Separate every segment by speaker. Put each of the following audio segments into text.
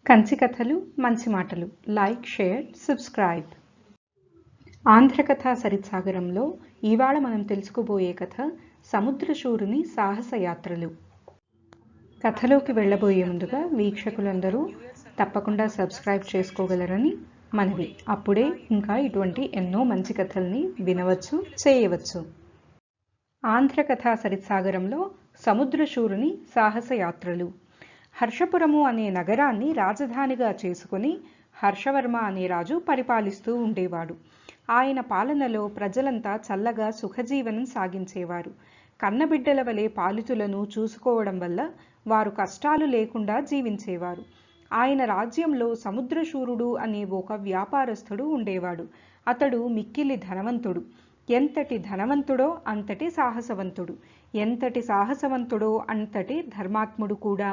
Speaker 1: కంచి కథలు మంచి మాటలు. Like, share, subscribe. ఆంధ్రకథా సరిత్సాగరంలో ఇవాళ మనం తెలుసుకోబోయే కథ సముద్రశూరుని సాహసయాత్రలు. కథలోకి వెళ్ళబోయే ముందుగా వీక్షకులందరూ తప్పకుండా సబ్స్క్రైబ్ చేసుకోగలరని మనవి. అప్పుడే ఇంకా ఇటువంటి ఎన్నో మంచి కథల్ని వినవచ్చు, చేయవచ్చు. ఆంధ్రకథా సరిత్సాగరంలో సముద్రశూరుని సాహసయాత్రలు. హర్షపురము అనే నగరాన్ని రాజధానిగా చేసుకుని హర్షవర్మ అనే రాజు పరిపాలిస్తూ ఉండేవాడు. ఆయన పాలనలో ప్రజలంతా చల్లగా సుఖజీవనం సాగించేవారు. కన్నబిడ్డల వలె పాలితులను చూసుకోవడం వల్ల వారు కష్టాలు లేకుండా జీవించేవారు. ఆయన రాజ్యంలో సముద్రశూరుడు అనే ఒక వ్యాపారస్తుడు ఉండేవాడు. అతడు మిక్కిలి ధనవంతుడు. ఎంతటి ధనవంతుడో అంతటి సాహసవంతుడు. ఎంతటి సాహసవంతుడో అంతటి ధర్మాత్ముడు కూడా.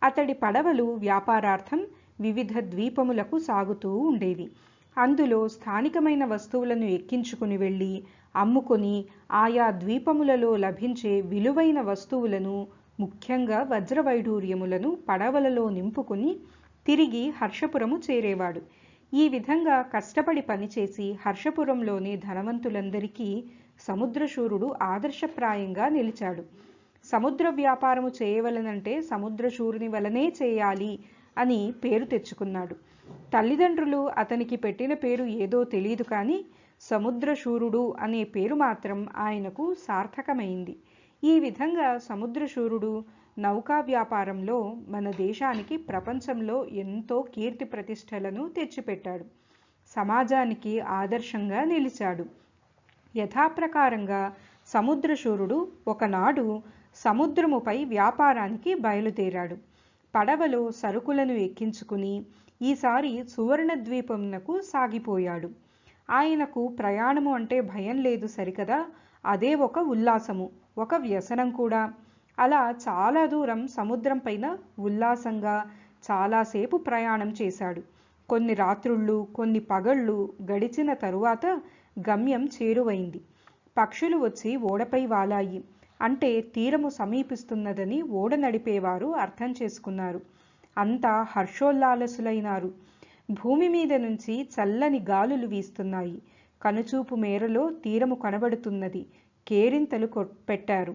Speaker 1: అతడి పడవలు వ్యాపారార్థం వివిధ ద్వీపములకు సాగుతూ ఉండేవి. అందులో స్థానికమైన వస్తువులను ఎక్కించుకుని వెళ్ళి అమ్ముకొని ఆయా ద్వీపములలో లభించే విలువైన వస్తువులను, ముఖ్యంగా వజ్రవైఢూర్యములను పడవలలో నింపుకుని తిరిగి హర్షపురము చేరేవాడు. ఈ విధంగా కష్టపడి పనిచేసి హర్షపురంలోని ధనవంతులందరికీ సముద్రశూరుడు ఆదర్శప్రాయంగా నిలిచాడు. సముద్ర వ్యాపారము చేయవలనంటే సముద్రశూరుని వలనే చేయాలి అని పేరు తెచ్చుకున్నాడు. తల్లిదండ్రులు అతనికి పెట్టిన పేరు ఏదో తెలియదు, కానీ సముద్రశూరుడు అనే పేరు మాత్రం ఆయనకు సార్థకమైంది. ఈ విధంగా సముద్రశూరుడు నౌకా వ్యాపారంలో మన దేశానికి ప్రపంచంలో ఎంతో కీర్తి ప్రతిష్టలను తెచ్చిపెట్టాడు. సమాజానికి ఆదర్శంగా నిలిచాడు. యథాప్రకారంగా సముద్రశూరుడు ఒకనాడు సముద్రముపై వ్యాపారానికి బయలుదేరాడు. పడవలో సరుకులను ఎక్కించుకుని ఈసారి సువర్ణ ద్వీపమునకు సాగిపోయాడు. ఆయనకు ప్రయాణము అంటే భయం లేదు సరికదా, అదే ఒక ఉల్లాసము, ఒక వ్యసనం కూడా. అలా చాలా దూరం సముద్రం పైన ఉల్లాసంగా చాలాసేపు ప్రయాణం చేశాడు. కొన్ని రాత్రుళ్ళు, కొన్ని పగళ్ళు గడిచిన తరువాత గమ్యం చేరువైంది. పక్షులు వచ్చి ఓడపై వాలాయి. అంటే తీరము సమీపిస్తున్నదని ఓడ నడిపేవారు అర్థం చేసుకున్నారు. అంతా హర్షోల్లాసులైనారు. భూమి మీద నుంచి చల్లని గాలులు వీస్తున్నాయి. కనుచూపు మేరలో తీరము కనబడుతున్నది. కేరింతలు పెట్టారు.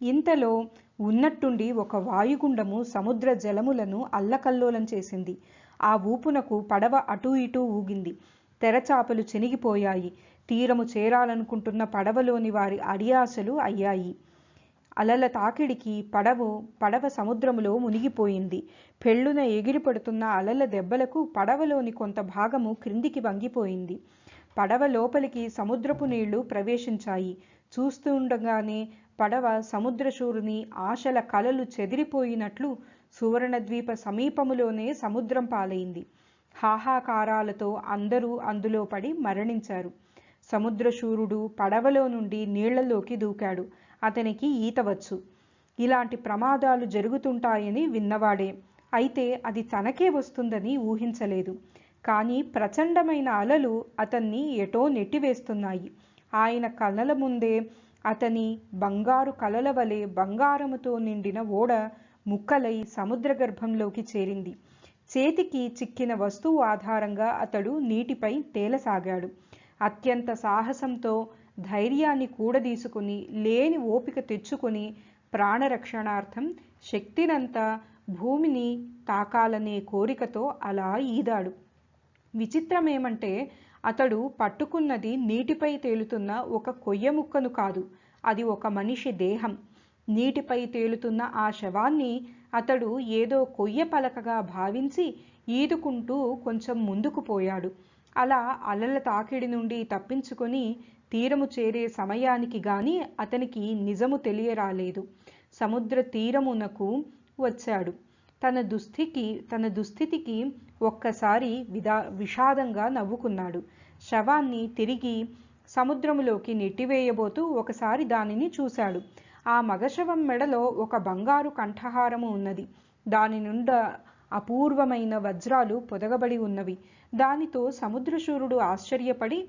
Speaker 1: ఇంతలో ఉన్నట్టుండి ఒక వాయుగుండము సముద్ర జలములను అల్లకల్లోలం చేసింది. ఆ ఊపునకు పడవ అటూ ఇటూ ఊగింది. తెరచాపలు చెనిగిపోయాయి. తీరము చేరాలనుకుంటున్న పడవలోని వారి అడియాసలు అయ్యాయి. అలల తాకిడికి పడవ సముద్రములో మునిగిపోయింది. పెళ్ళున ఎగిరిపడుతున్న అలల దెబ్బలకు పడవలోని కొంత భాగము క్రిందికి వంగిపోయింది. పడవ లోపలికి సముద్రపు నీళ్లు ప్రవేశించాయి. చూస్తుండగానే పడవ సముద్రశూరుని ఆశల కలలు చెదిరిపోయినట్లు సువర్ణద్వీప సమీపములోనే సముద్రం పాలైంది. హాహాకారాలతో అందరూ అందులో పడి మరణించారు. సముద్రశూరుడు పడవలో నుండి నీళ్లలోకి దూకాడు. అతనికి ఈత వచ్చు. ఇలాంటి ప్రమాదాలు జరుగుతుంటాయని విన్నవాడే. అయితే అది తనకే వస్తుందని ఊహించలేదు. కానీ ప్రచండమైన అలలు అతన్ని ఎటో నెట్టివేస్తున్నాయి. ఆయన కళ్ళల ముందే అతని బంగారు కలల వలె బంగారముతో నిండిన ఓడ ముక్కలై సముద్ర గర్భంలోకి చేరింది. చేతికి చిక్కిన వస్తువు ఆధారంగా అతడు నీటిపై తేలసాగాడు. అత్యంత సాహసంతో ధైర్యాన్ని కూడదీసుకుని లేని ఓపిక తెచ్చుకొని ప్రాణరక్షణార్థం శక్తినంతా భూమిని తాకాలనే కోరికతో అలా ఈదాడు. విచిత్రమేమంటే అతడు పట్టుకున్నది నీటిపై తేలుతున్న ఒక కొయ్య ముక్కను కాదు, అది ఒక మనిషి దేహం. నీటిపై తేలుతున్న ఆ శవాన్ని అతడు ఏదో కొయ్య పలకగా భావించి ఈదుకుంటూ కొంచెం ముందుకు పోయాడు. అలా అలల తాకిడి నుండి తప్పించుకొని తీరము చేరే సమయానికి గాని అతనికి నిజము తెలియరాలేదు. సముద్ర తీరమునకు వచ్చాడు. తన దుస్థితికి ఒక్కసారి విషాదంగా నవ్వుకున్నాడు. శవాన్ని తిరిగి సముద్రములోకి నెట్టివేయబోతూ ఒకసారి దానిని చూశాడు. ఆ మగశవం మెడలో ఒక బంగారు కంఠహారము ఉన్నది. దాని నుండి అపూర్వమైన వజ్రాలు పొదగబడి ఉన్నవి. దానితో సముద్రశూరుడు ఆశ్చర్యపడి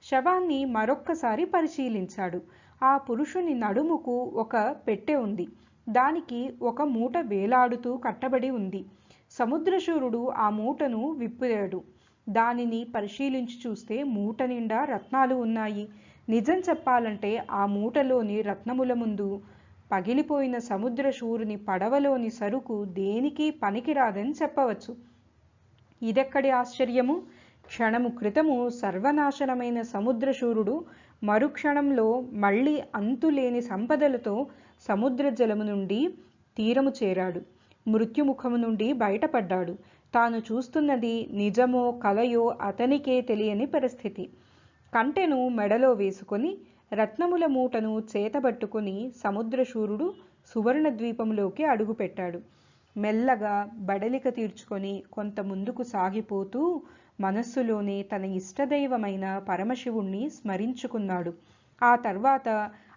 Speaker 1: శవాన్ని మరొక్కసారి పరిశీలించాడు. ఆ పురుషుని నడుముకు ఒక పెట్టె ఉంది. దానికి ఒక మూట వేలాడుతూ కట్టబడి ఉంది. సముద్రశూరుడు ఆ మూటను విప్పాడు. దానిని పరిశీలించి చూస్తే మూట నిండా రత్నాలు ఉన్నాయి. నిజం చెప్పాలంటే ఆ మూటలోని రత్నముల ముందు పగిలిపోయిన సముద్రశూరుని పడవలోని సరుకు దేనికి పనికిరాదని చెప్పవచ్చు. ఇదెక్కడి ఆశ్చర్యము! క్షణము క్రితము సర్వనాశనమైన సముద్రశూరుడు మరుక్షణంలో మళ్ళీ అంతులేని సంపదలతో సముద్ర జలము నుండి తీరము చేరాడు. మృత్యుముఖము నుండి బయటపడ్డాడు. తాను చూస్తున్నది నిజమో కలయో అతనికే తెలియని పరిస్థితి. కంటెను మెడలో వేసుకొని రత్నముల మూటను చేతబట్టుకుని సముద్రశూరుడు సువర్ణ ద్వీపంలోకి అడుగుపెట్టాడు. మెల్లగా బడలిక తీర్చుకొని కొంత ముందుకు సాగిపోతూ మనస్సులోనే తన ఇష్టదైవమైన పరమశివుణ్ణి స్మరించుకున్నాడు. ఆ తర్వాత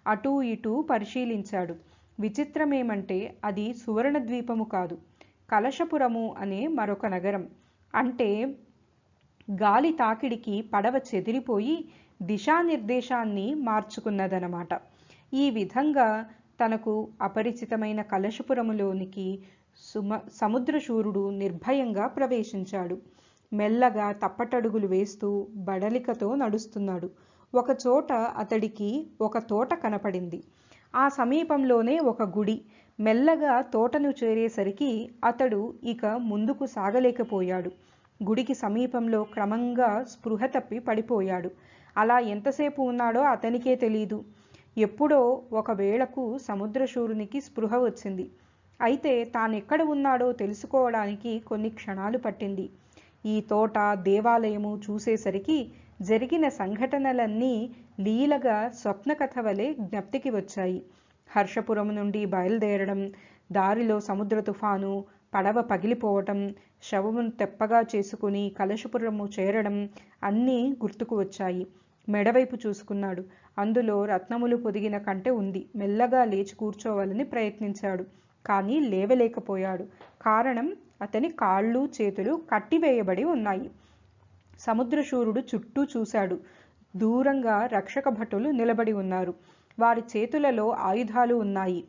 Speaker 1: అటూ ఇటూ పరిశీలించాడు. విచిత్రమేమంటే అది సువర్ణ ద్వీపము కాదు, కలశపురము అనే మరొక నగరం. అంటే గాలి తాకిడికి పడవ చెదిరిపోయి దిశానిర్దేశాన్ని మార్చుకున్నదనమాట. ఈ విధంగా తనకు అపరిచితమైన కలశపురములోనికి సముద్రశూరుడు నిర్భయంగా ప్రవేశించాడు. మెల్లగా తప్పటడుగులు వేస్తూ బడలికతో నడుస్తున్నాడు. ఒకచోట అతడికి ఒక తోట కనపడింది. ఆ సమీపంలోనే ఒక గుడి. మెల్లగా తోటను చేరేసరికి అతడు ఇక ముందుకు సాగలేకపోయాడు. గుడికి సమీపంలో క్రమంగా స్పృహ తప్పి పడిపోయాడు. అలా ఎంతసేపు ఉన్నాడో అతనికే తెలీదు. ఎప్పుడో ఒక వేళకు సముద్రశూరునికి స్పృహ వచ్చింది. అయితే తానెక్కడ ఉన్నాడో తెలుసుకోవడానికి కొన్ని క్షణాలు పట్టింది. ఈ తోట, దేవాలయము చూసేసరికి జరిగిన సంఘటనలన్నీ లీలగా స్వప్నకథ వలె జ్ఞప్తికి వచ్చాయి. హర్షపురం నుండి బయలుదేరడం, దారిలో సముద్ర తుఫాను, పడవ పగిలిపోవటం, శవమును తెప్పగా చేసుకుని కలశపురము చేరడం అన్నీ గుర్తుకు వచ్చాయి. మెడవైపు చూసుకున్నాడు. అందులో రత్నములు పొదిగిన కంటె ఉంది. మెల్లగా లేచి కూర్చోవాలని ప్రయత్నించాడు. కానీ లేవలేకపోయాడు. కారణం, అతని కాళ్ళు చేతులు కట్టివేయబడి ఉన్నాయి. సముద్రశూరుడు చుట్టూ చూశాడు. దూరంగా రక్షక భటులు నిలబడి ఉన్నారు. వారి చేతులలో ఆయుధాలు ఉన్నాయి.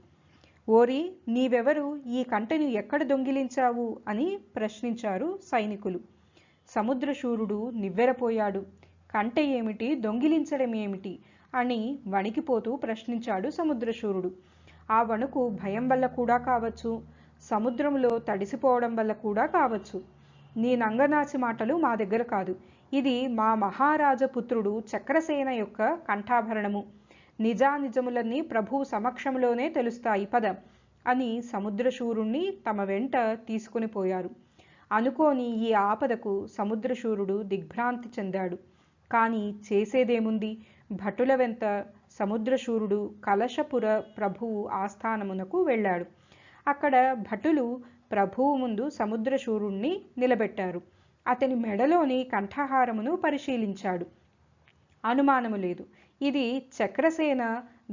Speaker 1: ఓరి, నీవెవరు? ఈ కంటెను ఎక్కడ దొంగిలించావు అని ప్రశ్నించారు సైనికులు. సముద్రశూరుడు నివ్వెరపోయాడు. కంటె ఏమిటి, దొంగిలించడం ఏమిటి అని వణికిపోతూ ప్రశ్నించాడు సముద్రశూరుడు. ఆ వణుకు భయం వల్ల కూడా కావచ్చు, సముద్రంలో తడిసిపోవడం వల్ల కూడా కావచ్చు. నీ నంగనాచి మాటలు మా దగ్గర కాదు. ఇది మా మహారాజపుత్రుడు చక్రసేన యొక్క కంఠాభరణము. నిజానిజములన్నీ ప్రభువు సమక్షంలోనే తెలుస్తాయి, పద అని సముద్రశూరుణ్ణి తమ వెంట తీసుకుని పోయారు. అనుకోని ఈ ఆపదకు సముద్రశూరుడు దిగ్భ్రాంతి చెందాడు. కానీ చేసేదేముంది? భటుల వెంట సముద్రశూరుడు కలశపుర ప్రభువు ఆస్థానమునకు వెళ్ళాడు. అక్కడ భటులు ప్రభువు ముందు సముద్రశూరుణ్ణి నిలబెట్టారు. అతని మెడలోని కంఠహారమును పరిశీలించాడు. అనుమానము లేదు, ఇది చక్రసేన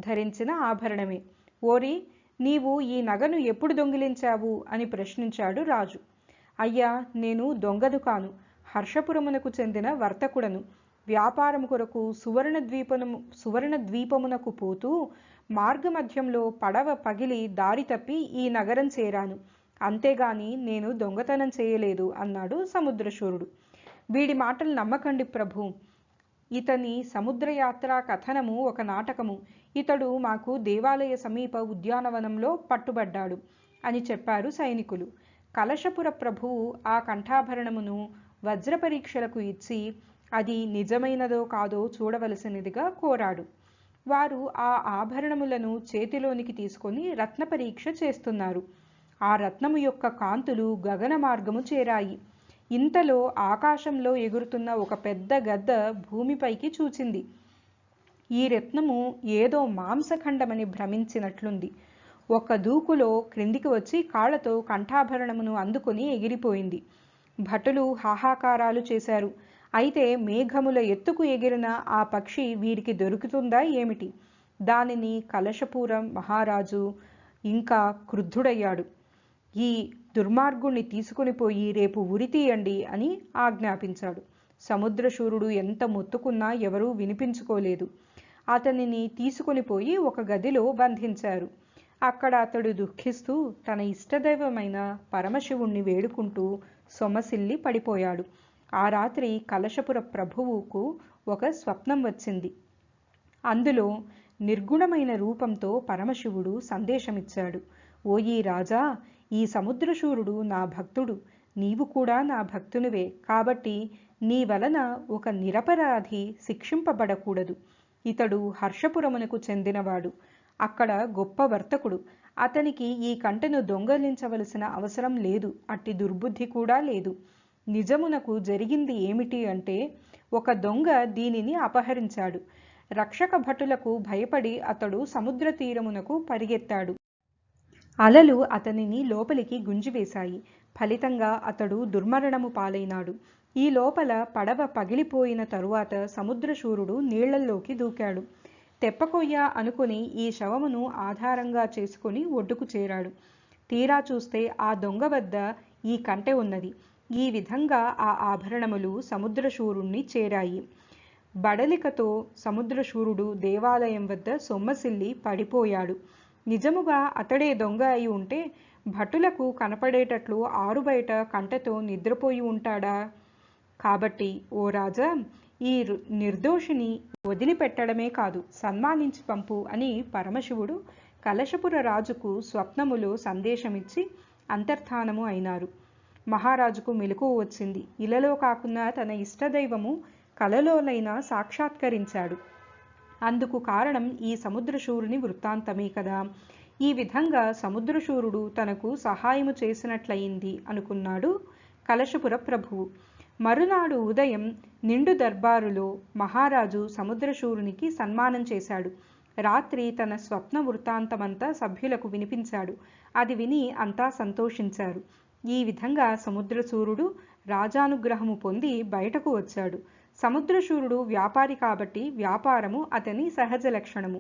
Speaker 1: ధరించిన ఆభరణమే. ఓరి, నీవు ఈ నగను ఎప్పుడు దొంగిలించావు అని ప్రశ్నించాడు రాజు. అయ్యా, నేను దొంగదు కాను, హర్షపురమునకు చెందిన వర్తకుడను. వ్యాపారము కొరకు సువర్ణ ద్వీపమునకు పోతూ మార్గమధ్యంలో పడవ పగిలి దారి తప్పి ఈ నగరం చేరాను. అంతేగాని నేను దొంగతనం చేయలేదు అన్నాడు సముద్రశూరుడు. వీడి మాటలు నమ్మకండి ప్రభు. ఇతని సముద్రయాత్ర కథనము ఒక నాటకము. ఇతడు మాకు దేవాలయ సమీప ఉద్యానవనంలో పట్టుబడ్డాడు అని చెప్పారు సైనికులు. కలశపుర ప్రభువు ఆ కంఠాభరణమును వజ్ర పరీక్షలకు ఇచ్చి అది నిజమైనదో కాదో చూడవలసినదిగా కోరాడు. వారు ఆ ఆభరణములను చేతిలోనికి తీసుకొని రత్న పరీక్ష చేస్తున్నారు. ఆ రత్నము యొక్క కాంతులు గగన మార్గము చేరాయి. ఇంతలో ఆకాశంలో ఎగురుతున్న ఒక పెద్ద గద్ద భూమిపైకి చూచింది. ఈ రత్నము ఏదో మాంసఖండమని భ్రమించినట్లుంది. ఒక దూకులో క్రిందికి వచ్చి కాళ్లతో కంఠాభరణమును అందుకొని ఎగిరిపోయింది. భటులు హాహాకారాలు చేశారు. అయితే మేఘముల ఎత్తుకు ఎగిరిన ఆ పక్షి వీరికి దొరుకుతుందా ఏమిటి? దానిని కలశపురం మహారాజు ఇంకా క్రుద్ధుడయ్యాడు. ఈ దుర్మార్గుణ్ణి తీసుకుని పోయి రేపు ఉరితీయండి అని ఆజ్ఞాపించాడు. సముద్రశూరుడు ఎంత మొత్తుకున్నా ఎవరూ వినిపించుకోలేదు. అతనిని తీసుకుని పోయి ఒక గదిలో బంధించారు. అక్కడ అతడు దుఃఖిస్తూ తన ఇష్టదైవమైన పరమశివుణ్ణి వేడుకుంటూ సొమ్మసిల్లి పడిపోయాడు. ఆ రాత్రి కలశపుర ప్రభువుకు ఒక స్వప్నం వచ్చింది. అందులో నిర్గుణమైన రూపంతో పరమశివుడు సందేశమిచ్చాడు. ఓయి రాజా, ఈ సముద్రశూరుడు నా భక్తుడు, నీవు కూడా నా భక్తునివే. కాబట్టి నీ వలన ఒక నిరపరాధి శిక్షింపబడకూడదు. ఇతడు హర్షపురమునకు చెందినవాడు, అక్కడ గొప్ప వర్తకుడు. అతనికి ఈ కంటెను దొంగలించవలసిన అవసరం లేదు, అట్టి దుర్బుద్ధి కూడా లేదు. నిజమునకు జరిగింది ఏమిటి అంటే, ఒక దొంగ దీనిని అపహరించాడు. రక్షక భటులకు భయపడి అతడు సముద్ర తీరమునకు పరిగెత్తాడు. అలలు అతనిని లోపలికి గుంజివేశాయి. ఫలితంగా అతడు దుర్మరణము పాలైనాడు. ఈ లోపల పడవ పగిలిపోయిన తరువాత సముద్రశూరుడు నీళ్లల్లోకి దూకాడు. తెప్పకొయ్య అనుకుని ఈ శవమును ఆధారంగా చేసుకుని ఒడ్డుకు చేరాడు. తీరా చూస్తే ఆ దొంగ వద్ద ఈ కంటె ఉన్నది. ఈ విధంగా ఆ ఆభరణములు సముద్రశూరుణ్ణి చేరాయి. బడలికతో సముద్రశూరుడు దేవాలయం వద్ద సొమ్మసిల్లి పడిపోయాడు. నిజముగా అతడే దొంగ అయి ఉంటే భటులకు కనపడేటట్లు ఆరుబయట కంటెతో నిద్రపోయి ఉంటాడా? కాబట్టి ఓ రాజా, ఈ నిర్దోషిని వదిలిపెట్టడమే కాదు, సన్మానించి పంపు అని పరమశివుడు కలశపుర రాజుకు స్వప్నములో సందేశమిచ్చి అంతర్ధానము అయినారు. మహారాజుకు మెలకువ వచ్చింది. ఇలలో కాకుండా తన ఇష్టదైవము కలలోనైనా సాక్షాత్కరించాడు. అందుకు కారణం ఈ సముద్రశూరుని వృత్తాంతమే కదా. ఈ విధంగా సముద్రశూరుడు తనకు సహాయము చేసినట్లయింది అనుకున్నాడు కలశపుర ప్రభువు. మరునాడు ఉదయం నిండు దర్బారులో మహారాజు సముద్రశూరునికి సన్మానం చేశాడు. రాత్రి తన స్వప్న వృత్తాంతమంతా సభ్యులకు వినిపించాడు. అది విని అంతా సంతోషించారు. ఈ విధంగా సముద్రశూరుడు రాజానుగ్రహము పొంది బయటకు వచ్చాడు. సముద్రశూరుడు వ్యాపారి కాబట్టి వ్యాపారము అతని సహజ లక్షణము.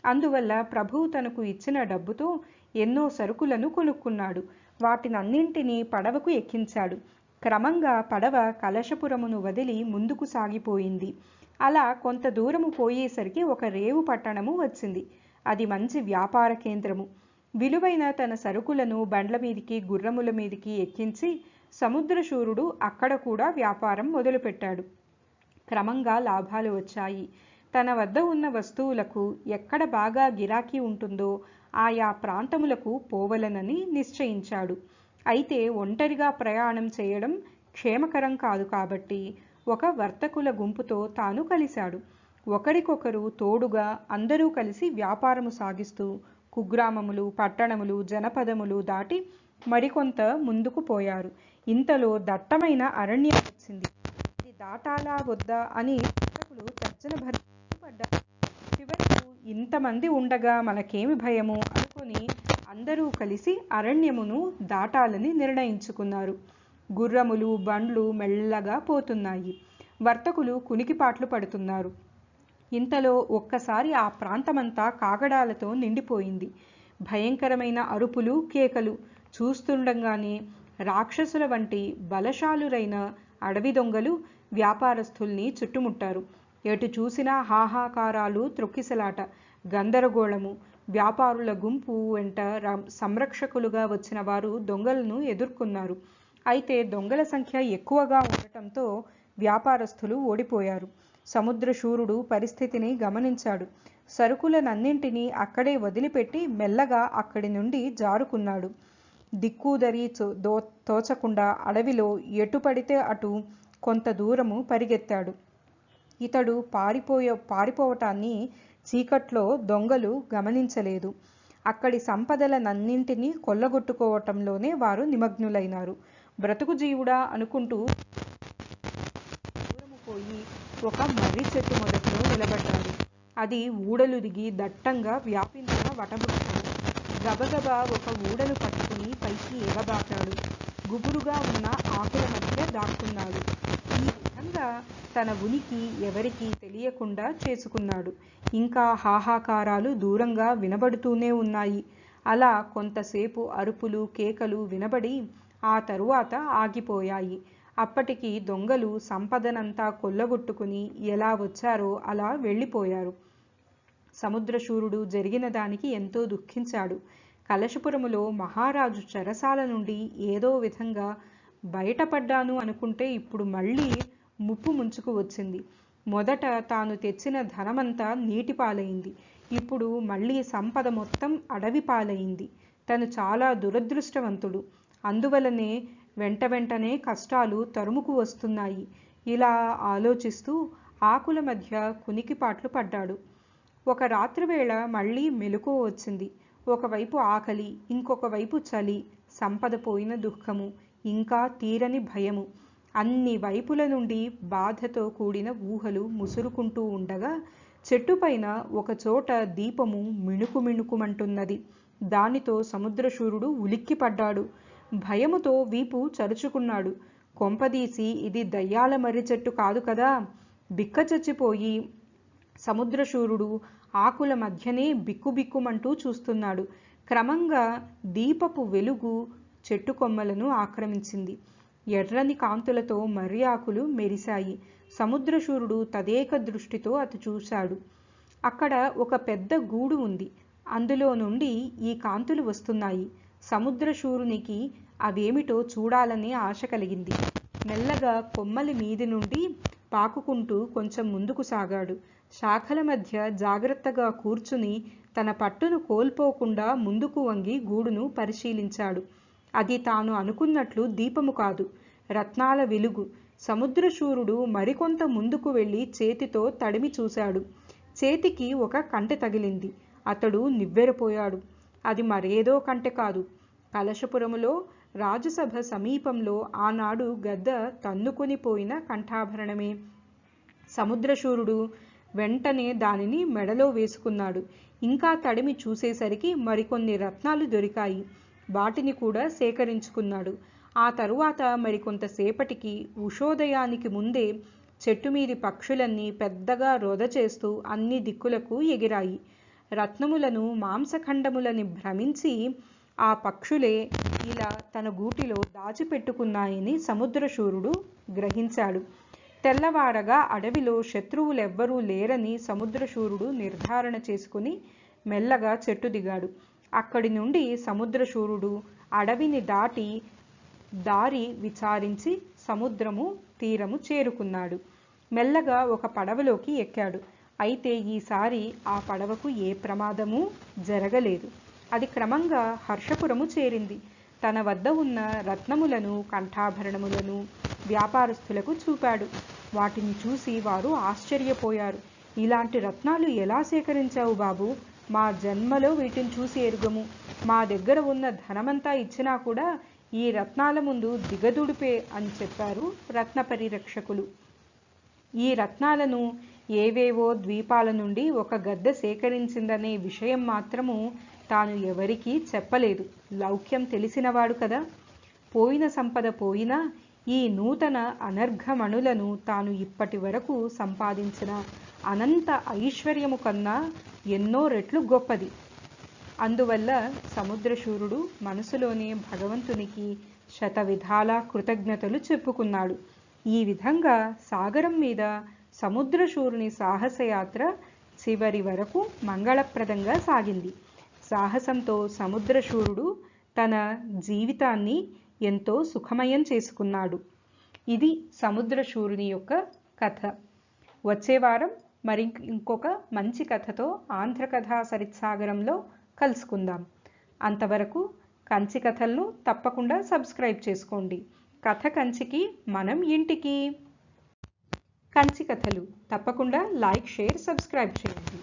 Speaker 1: అందువల్ల ప్రభువు తనకు ఇచ్చిన డబ్బుతో ఎన్నో సరుకులను కొనుక్కున్నాడు. వాటినన్నింటినీ పడవకు ఎక్కించాడు. క్రమంగా పడవ కలశపురమును వదిలి ముందుకు సాగిపోయింది. అలా కొంత దూరము పోయేసరికి ఒక రేవు పట్టణము వచ్చింది. అది మంచి వ్యాపార కేంద్రము. విలువైన తన సరుకులను బండ్ల మీదికి గుర్రముల మీదికి ఎక్కించి సముద్రశూరుడు అక్కడ కూడా వ్యాపారం మొదలుపెట్టాడు. క్రమంగా లాభాలు వచ్చాయి. తన వద్ద ఉన్న వస్తువులకు ఎక్కడ బాగా గిరాకీ ఉంటుందో ఆయా ప్రాంతములకు పోవలనని నిశ్చయించాడు. అయితే ఒంటరిగా ప్రయాణం చేయడం క్షేమకరం కాదు కాబట్టి ఒక వర్తకుల గుంపుతో తాను కలిశాడు. ఒకరికొకరు తోడుగా అందరూ కలిసి వ్యాపారము సాగిస్తూ కుగ్రామములు, పట్టణములు, జనపదములు దాటి మరికొంత ముందుకు పోయారు. ఇంతలో దట్టమైన అరణ్యం వచ్చింది. ఇది దాటాలా వద్దా అని వర్తకులు తర్జన భర్జన పడ్డారు. చివరకు ఇంతమంది ఉండగా మనకేమి భయము అనుకుని అందరూ కలిసి అరణ్యమును దాటాలని నిర్ణయించుకున్నారు. గుర్రములు, బండ్లు మెల్లగా పోతున్నాయి. వర్తకులు కునికిపాట్లు పడుతున్నారు. ఇంతలో ఒక్కసారి ఆ ప్రాంతమంతా కాగడాలతో నిండిపోయింది. భయంకరమైన అరుపులు, కేకలు. చూస్తుండగానే రాక్షసుల వంటి బలశాలురైన అడవి దొంగలు వ్యాపారస్తుల్ని చుట్టుముట్టారు. ఎటు చూసినా హాహాకారాలు, త్రొక్కిసలాట, గందరగోళము. వ్యాపారుల గుంపు వెంట సంరక్షకులుగా వచ్చిన వారు దొంగలను ఎదుర్కొన్నారు. అయితే దొంగల సంఖ్య ఎక్కువగా ఉండటంతో వ్యాపారస్తులు ఓడిపోయారు. సముద్రశూరుడు పరిస్థితిని గమనించాడు. సరుకులనన్నింటినీ అక్కడే వదిలిపెట్టి మెల్లగా అక్కడి నుండి జారుకున్నాడు. దిక్కుదరి తోచకుండా అడవిలో ఎటు పడితే అటు కొంత దూరము పరిగెత్తాడు. ఇతడు పారిపోవటాన్ని చీకట్లో దొంగలు గమనించలేదు. అక్కడి సంపదలనన్నింటినీ కొల్లగొట్టుకోవటంలోనే వారు నిమగ్నులైనారు. బ్రతుకు జీవుడా అనుకుంటూ దూరము పోయి ఒక మర్రి చెట్టు మొదట్లో నిలబడ్డాడు. అది ఊడలు దిగి దట్టంగా వ్యాపించిన వటవృక్షము. గబగబా ఒక ఊడలు పట్టుకుని పైకి ఎగబాకాడు. గుబురుగా ఉన్న ఆకుల మధ్య దాక్కున్నాడు. ఈ విధంగా తన ఉనికి ఎవరికీ తెలియకుండా చేసుకున్నాడు. ఇంకా హాహాకారాలు దూరంగా వినబడుతూనే ఉన్నాయి. అలా కొంతసేపు అరుపులు, కేకలు వినబడి ఆ తరువాత ఆగిపోయాయి. అప్పటికి దొంగలు సంపదనంతా కొల్లగొట్టుకుని ఎలా వచ్చారో అలా వెళ్ళిపోయారు. సముద్రశూరుడు జరిగిన దానికి ఎంతో దుఃఖించాడు. కలశపురములో మహారాజు చెరసాల నుండి ఏదో విధంగా బయటపడ్డాను అనుకుంటే ఇప్పుడు మళ్ళీ ముప్పు ముంచుకు వచ్చింది. మొదట తాను తెచ్చిన ధనమంతా నీటిపాలైంది. ఇప్పుడు మళ్ళీ సంపద మొత్తం అడవి పాలైంది. తను చాలా దురదృష్టవంతుడు. అందువలనే వెంటనే కష్టాలు తరుముకు వస్తున్నాయి. ఇలా ఆలోచిస్తూ ఆకుల మధ్య కునికిపాట్లు పడ్డాడు. ఒక రాత్రివేళ మళ్ళీ మెలకువ వచ్చింది. ఒకవైపు ఆకలి, ఇంకొక వైపు చలి, సంపద పోయిన దుఃఖము, ఇంకా తీరని భయము. అన్ని వైపుల నుండి బాధతో కూడిన ఊహలు ముసురుకుంటూ ఉండగా చెట్టుపైన ఒకచోట దీపము మిణుకుమిణుకుమంటున్నది. దానితో సముద్రశూరుడు ఉలిక్కిపడ్డాడు. భయముతో వీపు చరుచుకున్నాడు. కొంపదీసి ఇది దయ్యాల మర్రి చెట్టు కాదు కదా? బిక్కచచ్చిపోయి సముద్రశూరుడు ఆకుల మధ్యనే బిక్కుబిక్కుమంటూ చూస్తున్నాడు. క్రమంగా దీపపు వెలుగు చెట్టు కొమ్మలను ఆక్రమించింది. ఎర్రని కాంతులతో మర్రి ఆకులు మెరిశాయి. సముద్రశూరుడు తదేక దృష్టితో అటు చూశాడు. అక్కడ ఒక పెద్ద గూడు ఉంది. అందులో నుండి ఈ కాంతులు వస్తున్నాయి. సముద్రశూరునికి అవేమిటో చూడాలని ఆశ కలిగింది. మెల్లగా కొమ్మలి మీది నుండి పాకుకుంటూ కొంచెం ముందుకు సాగాడు. శాఖల మధ్య జాగ్రత్తగా కూర్చుని తన పట్టును కోల్పోకుండా ముందుకు వంగి గూడును పరిశీలించాడు. అది తాను అనుకున్నట్లు దీపము కాదు, రత్నాల వెలుగు. సముద్రశూరుడు మరికొంత ముందుకు వెళ్ళి చేతితో తడిమి చూశాడు. చేతికి ఒక కంటె తగిలింది. అతడు నివ్వెరపోయాడు. అది మరేదో కంటె కాదు, కలశపురములో రాజసభ సమీపంలో ఆనాడు గద్ద తన్నుకొని పోయిన కంఠాభరణమే. సముద్రశూరుడు వెంటనే దానిని మెడలో వేసుకున్నాడు. ఇంకా తడిమి చూసేసరికి మరికొన్ని రత్నాలు దొరికాయి. వాటిని కూడా సేకరించుకున్నాడు. ఆ తరువాత మరికొంతసేపటికి ఉషోదయానికి ముందే చెట్టు మీది పక్షులన్నీ పెద్దగా రొద చేస్తూ అన్ని దిక్కులకు ఎగిరాయి. రత్నములను మాంసఖండములని భ్రమించి ఆ పక్షులే ఇలా తన గూటిలో దాచిపెట్టుకున్నాయని సముద్రశూరుడు గ్రహించాడు. తెల్లవారగా అడవిలో శత్రువులెవ్వరూ లేరని సముద్రశూరుడు నిర్ధారణ చేసుకుని మెల్లగా చెట్టు దిగాడు. అక్కడి నుండి సముద్రశూరుడు అడవిని దాటి దారి విచారించి సముద్రము తీరము చేరుకున్నాడు. మెల్లగా ఒక పడవలోకి ఎక్కాడు. అయితే ఈసారి ఆ పడవకు ఏ ప్రమాదము జరగలేదు. అది క్రమంగా హర్షపురము చేరింది. తన వద్ద ఉన్న రత్నములను, కంఠాభరణములను వ్యాపారస్తులకు చూపాడు. వాటిని చూసి వారు ఆశ్చర్యపోయారు. ఇలాంటి రత్నాలు ఎలా సేకరించావు బాబు? మా జన్మలో వీటిని చూసి ఎరుగము. మా దగ్గర ఉన్న ధనమంతా ఇచ్చినా కూడా ఈ రత్నాల ముందు దిగదుడిపే అని చెప్పారు రత్న పరిరక్షకులు. ఈ రత్నాలను ఏవేవో ద్వీపాల నుండి ఒక గద్ద సేకరించిందనే విషయం మాత్రము తాను ఎవరికీ చెప్పలేదు. లౌక్యం తెలిసినవాడు కదా. పోయిన సంపద పోయినా ఈ నూతన అనర్ఘమణులను తాను ఇప్పటి వరకు సంపాదించిన అనంత ఐశ్వర్యము కన్నా ఎన్నో రెట్లు గొప్పది. అందువల్ల సముద్రశూరుడు మనసులోనే భగవంతునికి శతవిధాల కృతజ్ఞతలు చెప్పుకున్నాడు. ఈ విధంగా సాగరం మీద సముద్రశూరుని సాహసయాత్ర చివరి వరకు మంగళప్రదంగా సాగింది. సాహసంతో సముద్రశూరుడు తన జీవితాన్ని ఎంతో సుఖమయం చేసుకున్నాడు. ఇది సముద్రశూరుని యొక్క కథ. వచ్చే వారం మరి ఇంకొక మంచి కథతో ఆంధ్రకథా సరిత్సాగరంలో కలుసుకుందాం. అంతవరకు కంచి కథలను తప్పకుండా సబ్స్క్రైబ్ చేసుకోండి. కథ కంచికి, మనం ఇంటికి. కంచి కథలు తప్పకుండా లైక్, షేర్, సబ్స్క్రైబ్ చేయండి.